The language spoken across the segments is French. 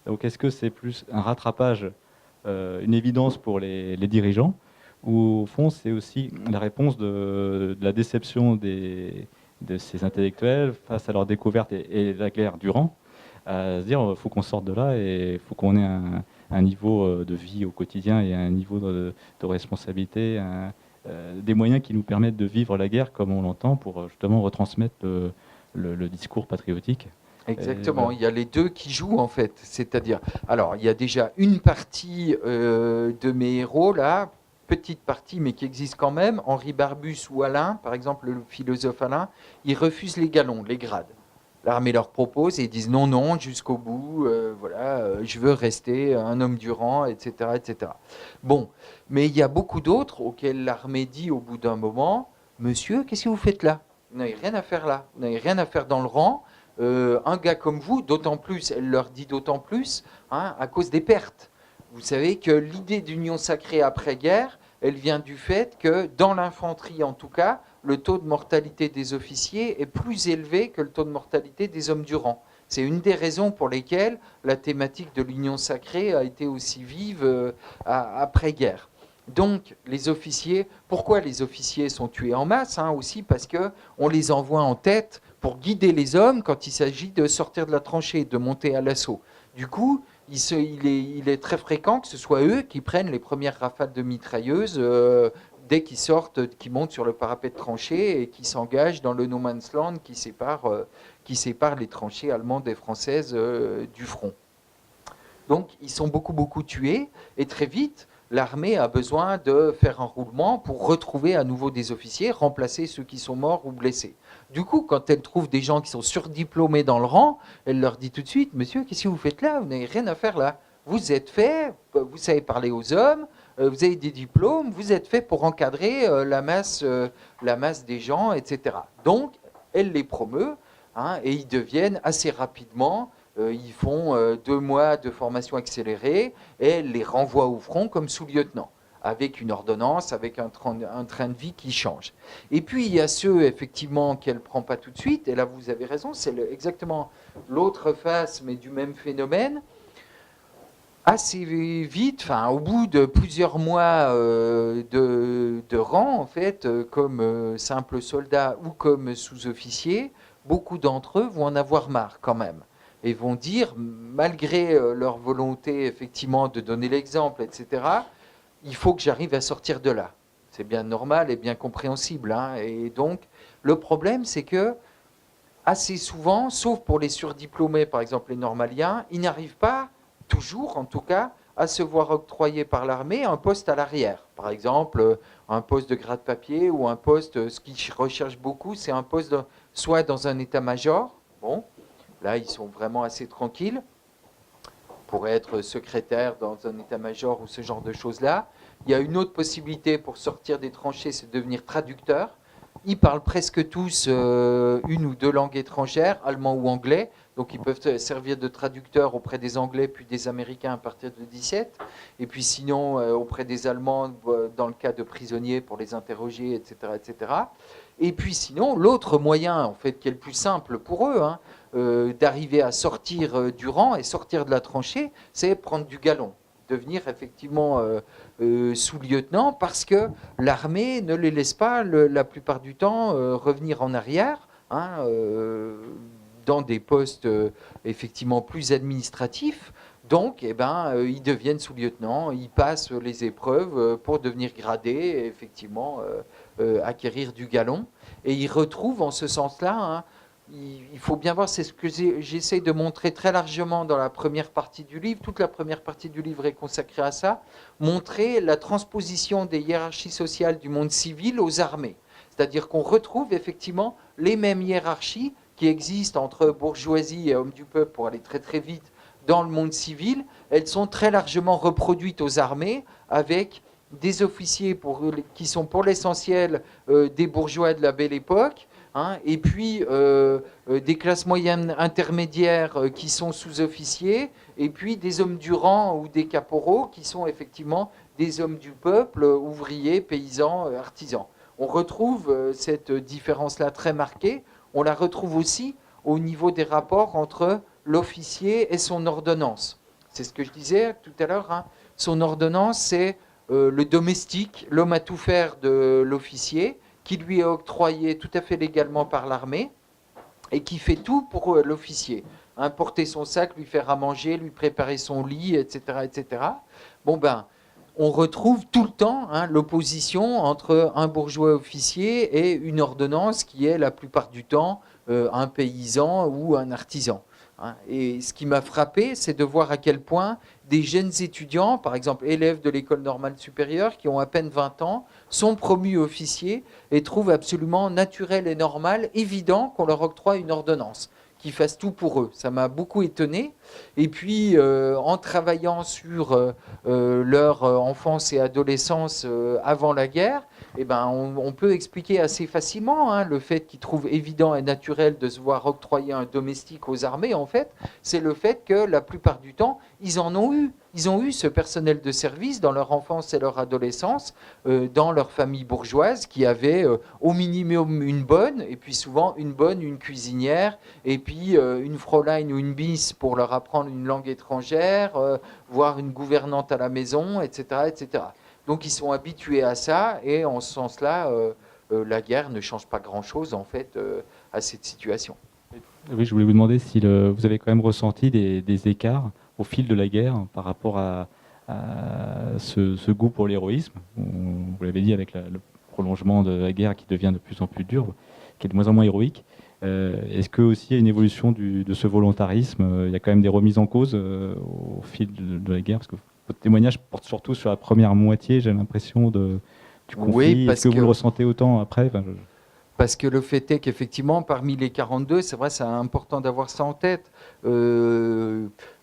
Donc est-ce que c'est plus un rattrapage, une évidence pour les dirigeants, ou au fond c'est aussi la réponse de la déception de ces intellectuels face à leur découverte et la guerre durant, à se dire il faut qu'on sorte de là et il faut qu'on ait un niveau de vie au quotidien et un niveau de responsabilité, des moyens qui nous permettent de vivre la guerre comme on l'entend pour justement retransmettre le discours patriotique. Et Exactement, voilà. il y a les deux qui jouent en fait. C'est-à-dire, alors il y a déjà une partie de mes héros là, petite partie mais qui existe quand même. Henri Barbus ou Alain, par exemple le philosophe Alain, ils refusent les galons, les grades. L'armée leur propose et ils disent non, non, jusqu'au bout, voilà, je veux rester un homme du rang, etc., etc. Bon, mais il y a beaucoup d'autres auxquels l'armée dit au bout d'un moment, monsieur, qu'est-ce que vous faites là? Vous n'avez rien à faire là, vous n'avez rien à faire dans le rang. Un gars comme vous, d'autant plus, elle leur dit d'autant plus, hein, à cause des pertes. Vous savez que l'idée d'union sacrée après-guerre, elle vient du fait que dans l'infanterie en tout cas, le taux de mortalité des officiers est plus élevé que le taux de mortalité des hommes du rang. C'est une des raisons pour lesquelles la thématique de l'union sacrée a été aussi vive après-guerre. Donc, les officiers, pourquoi les officiers sont tués en masse, hein, aussi parce qu'on les envoie en tête pour guider les hommes quand il s'agit de sortir de la tranchée, de monter à l'assaut. Du coup, il est très fréquent que ce soit eux qui prennent les premières rafales de mitrailleuses dès qu'ils sortent, qu'ils montent sur le parapet de tranchée et qui s'engagent dans le no man's land qui sépare les tranchées allemandes et françaises du front. Donc, ils sont beaucoup, beaucoup tués et très vite, l'armée a besoin de faire un roulement pour retrouver à nouveau des officiers, remplacer ceux qui sont morts ou blessés. Du coup, quand elle trouve des gens qui sont surdiplômés dans le rang, elle leur dit tout de suite, monsieur, qu'est-ce que vous faites là? Vous n'avez rien à faire là. Vous êtes fait, vous savez parler aux hommes, vous avez des diplômes, vous êtes fait pour encadrer la masse des gens, etc. Donc, elle les promeut, hein, et ils deviennent assez rapidement, ils font 2 mois de formation accélérée et elle les renvoie au front comme sous-lieutenant, avec une ordonnance, avec un train de vie qui change. Et puis il y a ceux effectivement qu'elle ne prend pas tout de suite, et là vous avez raison, c'est exactement l'autre face mais du même phénomène. Assez vite, enfin, au bout de plusieurs mois de rang, en fait, comme simple soldat ou comme sous-officier, beaucoup d'entre eux vont en avoir marre quand même et vont dire, malgré leur volonté effectivement de donner l'exemple, etc., il faut que j'arrive à sortir de là. C'est bien normal et bien compréhensible, hein. Et donc, le problème, c'est que assez souvent, sauf pour les surdiplômés, par exemple les normaliens, ils n'arrivent pas, toujours en tout cas, à se voir octroyer par l'armée un poste à l'arrière. Par exemple, un poste de grade-papier ou un poste, ce qu'ils recherchent beaucoup, c'est un poste soit dans un état-major, bon, là ils sont vraiment assez tranquilles, pour être secrétaire dans un état-major ou ce genre de choses-là. Il y a une autre possibilité pour sortir des tranchées, c'est de devenir traducteur. Ils parlent presque tous une ou deux langues étrangères, allemand ou anglais. Donc ils peuvent servir de traducteurs auprès des Anglais puis des Américains à partir de 17. Et puis sinon auprès des Allemands dans le cas de prisonniers pour les interroger, etc., etc. Et puis sinon l'autre moyen en fait qui est le plus simple pour eux, hein, d'arriver à sortir du rang et sortir de la tranchée, c'est prendre du galon, devenir effectivement sous-lieutenant, parce que l'armée ne les laisse pas la plupart du temps revenir en arrière, hein, dans des postes effectivement plus administratifs. Donc, eh ben, ils deviennent sous-lieutenants, ils passent les épreuves pour devenir gradés et effectivement acquérir du galon. Et ils retrouvent en ce sens-là, hein, il faut bien voir, c'est ce que j'essaie de montrer très largement dans la première partie du livre. Toute la première partie du livre est consacrée à ça. Montrer la transposition des hiérarchies sociales du monde civil aux armées. C'est-à-dire qu'on retrouve effectivement les mêmes hiérarchies qui existent entre bourgeoisie et hommes du peuple, pour aller très très vite, dans le monde civil. Elles sont très largement reproduites aux armées, avec des officiers qui sont pour l'essentiel des bourgeois de la Belle Époque, hein, et puis des classes moyennes intermédiaires qui sont sous-officiers, et puis des hommes du rang ou des caporaux qui sont effectivement des hommes du peuple, ouvriers, paysans, artisans. On retrouve cette différence-là très marquée. On la retrouve aussi au niveau des rapports entre l'officier et son ordonnance. C'est ce que je disais tout à l'heure. Hein. Son ordonnance, c'est le domestique, l'homme à tout faire de l'officier, qui lui est octroyé tout à fait légalement par l'armée et qui fait tout pour l'officier. Hein, porter son sac, lui faire à manger, lui préparer son lit, etc. etc. Bon ben, on retrouve tout le temps l'opposition entre un bourgeois officier et une ordonnance qui est la plupart du temps un paysan ou un artisan. Hein. Et ce qui m'a frappé, c'est de voir à quel point des jeunes étudiants, par exemple élèves de l'école normale supérieure, qui ont à peine 20 ans, sont promus officiers et trouvent absolument naturel et normal, évident qu'on leur octroie une ordonnance, qu'ils fassent tout pour eux. Ça m'a beaucoup étonné. Et puis, en travaillant sur leur enfance et adolescence avant la guerre, eh ben, on peut expliquer assez facilement le fait qu'ils trouvent évident et naturel de se voir octroyer un domestique aux armées, en fait, c'est le fait que la plupart du temps, ils en ont eu. Ils ont eu ce personnel de service dans leur enfance et leur adolescence, dans leur famille bourgeoise, qui avait au minimum une bonne, et puis souvent une bonne, une cuisinière, et puis une Fräulein ou une Miss pour leur apprendre une langue étrangère, voire une gouvernante à la maison, etc., etc. Donc ils sont habitués à ça, et en ce sens-là, la guerre ne change pas grand-chose en fait à cette situation. Oui, je voulais vous demander si vous avez quand même ressenti des écarts au fil de la guerre par rapport à ce goût pour l'héroïsme. Vous l'avez dit, avec le prolongement de la guerre qui devient de plus en plus dur, qui est de moins en moins héroïque. Est-ce que aussi il y a une évolution de ce volontarisme? Il y a quand même des remises en cause au fil de la guerre, parce que votre témoignage porte surtout sur la première moitié, j'ai l'impression, du conflit. Oui, est-ce que vous le ressentez autant après? Parce que le fait est qu'effectivement, parmi les 42, c'est vrai, c'est important d'avoir ça en tête.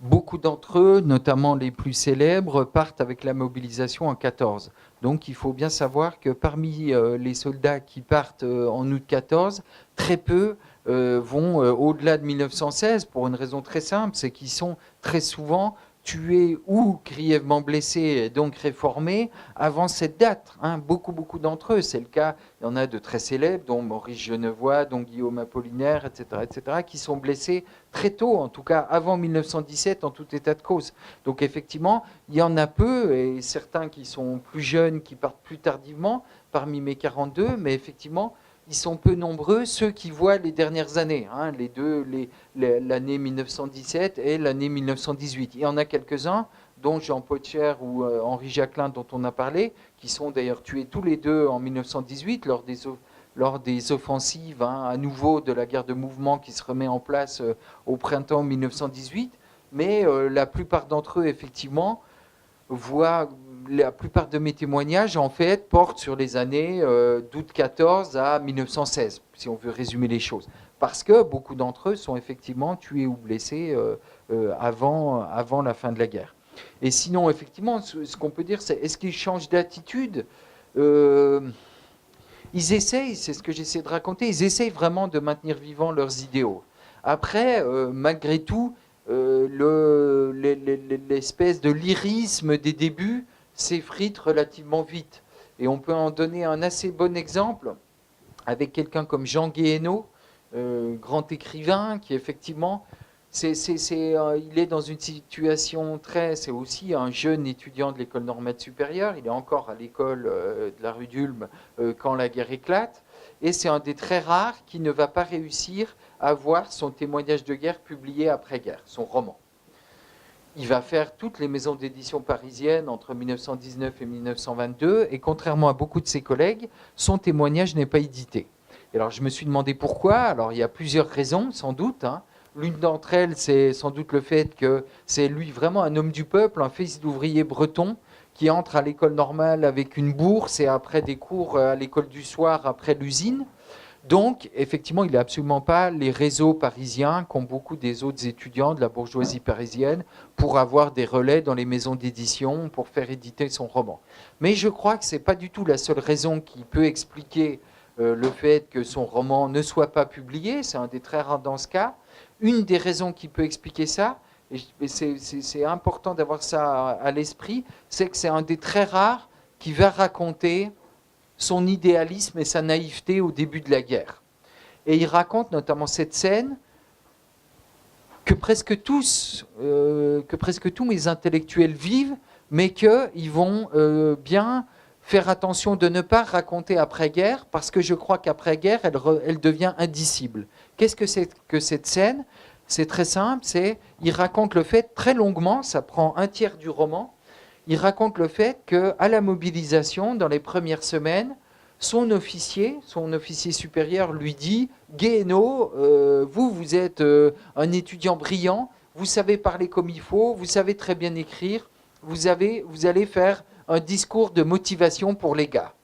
Beaucoup d'entre eux, notamment les plus célèbres, partent avec la mobilisation en 14. Donc il faut bien savoir que parmi les soldats qui partent en août 14, très peu vont au-delà de 1916 pour une raison très simple, c'est qu'ils sont très souvent tués ou grièvement blessés, donc réformés, avant cette date. Beaucoup d'entre eux, c'est le cas, il y en a de très célèbres, dont Maurice Genevoix, dont Guillaume Apollinaire, etc., qui sont blessés très tôt, en tout cas avant 1917, en tout état de cause. Donc effectivement, il y en a peu, et certains qui sont plus jeunes, qui partent plus tardivement, parmi mes 42, mais effectivement, ils sont peu nombreux, ceux qui voient les dernières années, l'année 1917 et l'année 1918. Il y en a quelques-uns, dont Jean Potcher ou Henri Jacquelin, dont on a parlé, qui sont d'ailleurs tués tous les deux en 1918 lors des offensives à nouveau de la guerre de mouvement qui se remet en place au printemps 1918. Mais la plupart d'entre eux, effectivement, la plupart de mes témoignages, en fait, portent sur les années d'août 14 à 1916, si on veut résumer les choses. Parce que beaucoup d'entre eux sont effectivement tués ou blessés avant la fin de la guerre. Et sinon, effectivement, ce qu'on peut dire, c'est est-ce qu'ils changent d'attitude? Ils essayent, c'est ce que j'essaie de raconter, ils essayent vraiment de maintenir vivants leurs idéaux. Après, malgré tout, l'espèce de lyrisme des débuts s'effrite relativement vite. Et on peut en donner un assez bon exemple avec quelqu'un comme Jean Guéhenno, grand écrivain, qui effectivement, il est dans une situation c'est aussi un jeune étudiant de l'école normale supérieure, il est encore à l'école de la rue d'Ulm quand la guerre éclate, et c'est un des très rares qui ne va pas réussir à avoir son témoignage de guerre publié après-guerre, son roman. Il va faire toutes les maisons d'édition parisiennes entre 1919 et 1922, et contrairement à beaucoup de ses collègues, son témoignage n'est pas édité. Et alors je me suis demandé pourquoi. Alors il y a plusieurs raisons, sans doute. L'une d'entre elles, c'est sans doute le fait que c'est lui vraiment un homme du peuple, un fils d'ouvrier breton, qui entre à l'école normale avec une bourse et après des cours à l'école du soir après l'usine. Donc, effectivement, il n'a absolument pas les réseaux parisiens qu'ont beaucoup des autres étudiants de la bourgeoisie parisienne pour avoir des relais dans les maisons d'édition pour faire éditer son roman. Mais je crois que ce n'est pas du tout la seule raison qui peut expliquer le fait que son roman ne soit pas publié. C'est un des très rares dans ce cas. Une des raisons qui peut expliquer ça, et c'est important d'avoir ça à l'esprit, c'est que c'est un des très rares qui va raconter son idéalisme et sa naïveté au début de la guerre. Et il raconte notamment cette scène que presque tous mes intellectuels vivent, mais qu'ils vont bien faire attention de ne pas raconter après-guerre, parce que je crois qu'après-guerre, elle devient indicible. Qu'est-ce que c'est que cette scène? C'est très simple, il raconte le fait très longuement, ça prend un tiers du roman, il raconte le fait qu'à la mobilisation, dans les premières semaines, son officier supérieur lui dit « Guéhenno, vous êtes un étudiant brillant, vous savez parler comme il faut, vous savez très bien écrire, vous allez faire un discours de motivation pour les gars.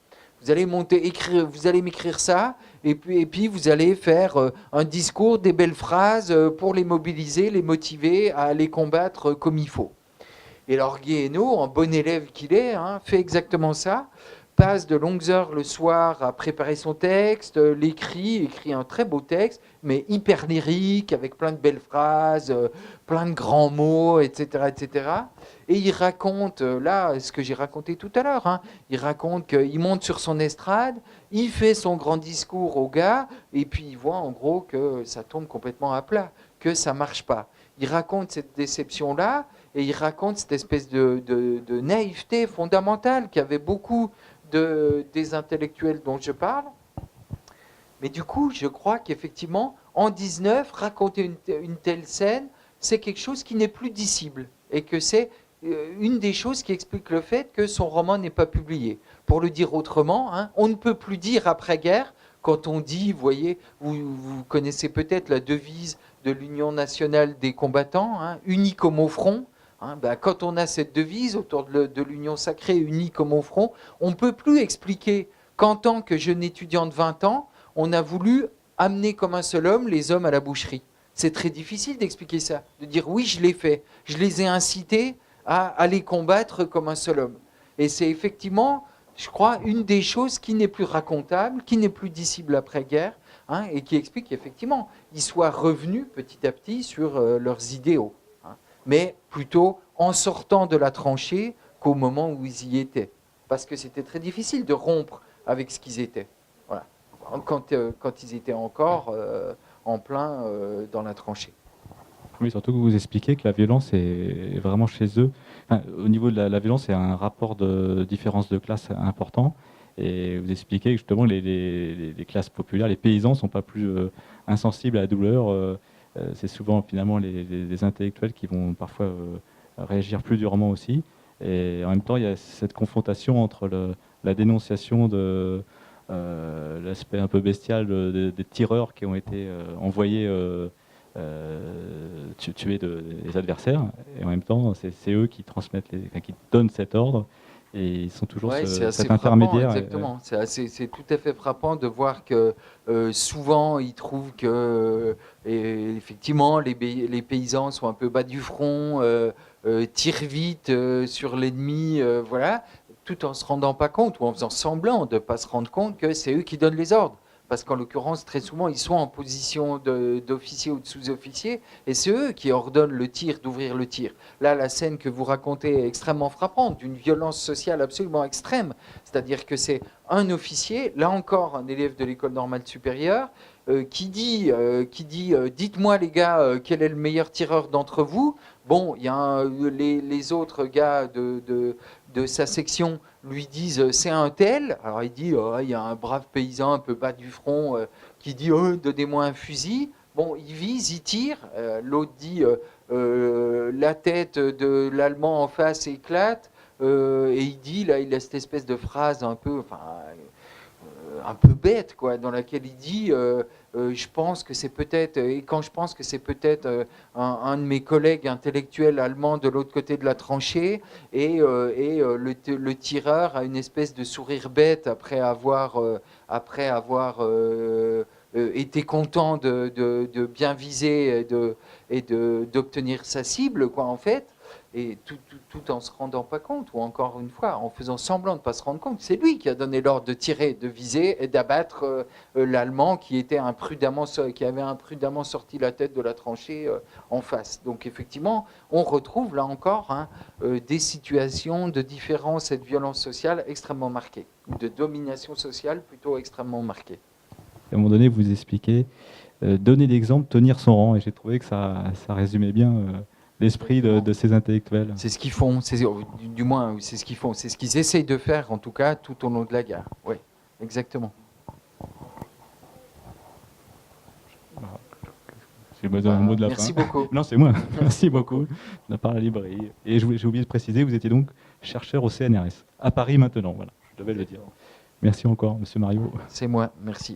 Vous allez m'écrire ça, et puis vous allez faire un discours, des belles phrases pour les mobiliser, les motiver à aller combattre comme il faut. » Et alors Guéhenno, en bon élève qu'il est, fait exactement ça, passe de longues heures le soir à préparer son texte, écrit un très beau texte, mais hyper lyrique, avec plein de belles phrases, plein de grands mots, etc., etc. Et il raconte, là, ce que j'ai raconté tout à l'heure, il raconte qu'il monte sur son estrade, il fait son grand discours aux gars, et puis il voit en gros que ça tombe complètement à plat, que ça ne marche pas. Il raconte cette déception-là, et il raconte cette espèce de naïveté fondamentale qu'avaient beaucoup des intellectuels dont je parle. Mais du coup, je crois qu'effectivement, en 19, raconter une telle scène, c'est quelque chose qui n'est plus dissible. Et que c'est une des choses qui explique le fait que son roman n'est pas publié. Pour le dire autrement, on ne peut plus dire après-guerre, quand on dit, vous voyez, vous connaissez peut-être la devise de l'Union nationale des combattants, unis comme au front. Quand on a cette devise autour de l'union sacrée, unie comme au front, on ne peut plus expliquer qu'en tant que jeune étudiant de 20 ans, on a voulu amener comme un seul homme les hommes à la boucherie. C'est très difficile d'expliquer ça, de dire oui, je l'ai fait, je les ai incités à aller combattre comme un seul homme. Et c'est effectivement, je crois, une des choses qui n'est plus racontable, qui n'est plus dissible après-guerre, et qui explique qu'effectivement, ils soient revenus petit à petit sur leurs idéaux. Mais plutôt en sortant de la tranchée qu'au moment où ils y étaient. Parce que c'était très difficile de rompre avec ce qu'ils étaient. Voilà. Quand ils étaient encore en plein dans la tranchée. Oui, surtout que vous expliquez que la violence est vraiment chez eux. Enfin, au niveau de la violence, c'est un rapport de différence de classe important. Et vous expliquez que justement les classes populaires, les paysans, ne sont pas plus insensibles à la douleur. C'est souvent finalement les intellectuels qui vont parfois réagir plus durement aussi. Et en même temps, il y a cette confrontation entre la dénonciation de l'aspect un peu bestial des tireurs qui ont été envoyés tuer des adversaires, et en même temps, c'est eux qui transmettent, qui donnent cet ordre, et ils sont toujours cet intermédiaire. Exactement. C'est tout à fait frappant de voir que souvent ils trouvent que effectivement les paysans sont un peu bas du front, tirent vite sur l'ennemi, voilà, tout en se rendant pas compte ou en faisant semblant de ne pas se rendre compte que c'est eux qui donnent les ordres. Parce qu'en l'occurrence, très souvent, ils sont en position d'officier ou de sous-officier, et c'est eux qui ordonnent le tir, d'ouvrir le tir. Là, la scène que vous racontez est extrêmement frappante, d'une violence sociale absolument extrême. C'est-à-dire que c'est un officier, là encore un élève de l'école normale supérieure, qui dit dites-moi les gars, quel est le meilleur tireur d'entre vous? Bon, il y a les autres gars de sa section lui disent c'est un tel. Alors il dit il y a un brave paysan un peu bas du front qui dit donnez-moi un fusil. Bon, il vise, il tire. L'autre dit la tête de l'Allemand en face éclate. Et il dit là, il a cette espèce de phrase un peu bête, quoi, dans laquelle il dit je pense que c'est peut-être, et quand je pense que c'est peut-être un de mes collègues intellectuels allemands de l'autre côté de la tranchée, et le tireur a une espèce de sourire bête après avoir été content de bien viser et d'obtenir sa cible, quoi, en fait. Et tout en se rendant pas compte, ou encore une fois, en faisant semblant de ne pas se rendre compte, c'est lui qui a donné l'ordre de tirer, de viser et d'abattre l'Allemand qui avait imprudemment sorti la tête de la tranchée en face. Donc effectivement, on retrouve là encore des situations de différence et de violence sociale extrêmement marquées, ou de domination sociale plutôt extrêmement marquée. À un moment donné, vous expliquez donner l'exemple, tenir son rang. Et j'ai trouvé que ça résumait bien l'esprit de ces intellectuels. C'est ce qu'ils font, du moins, c'est ce qu'ils font, c'est ce qu'ils essayent de faire, en tout cas, tout au long de la guerre. Oui, exactement. J'ai besoin d'un mot de la Merci fin. beaucoup. Non, c'est moi. Merci beaucoup de la part de la librairie. Et j'ai oublié de préciser, vous étiez donc chercheur au CNRS, à Paris maintenant. Voilà, je devais le dire. Merci encore, Monsieur Mario. C'est moi, merci.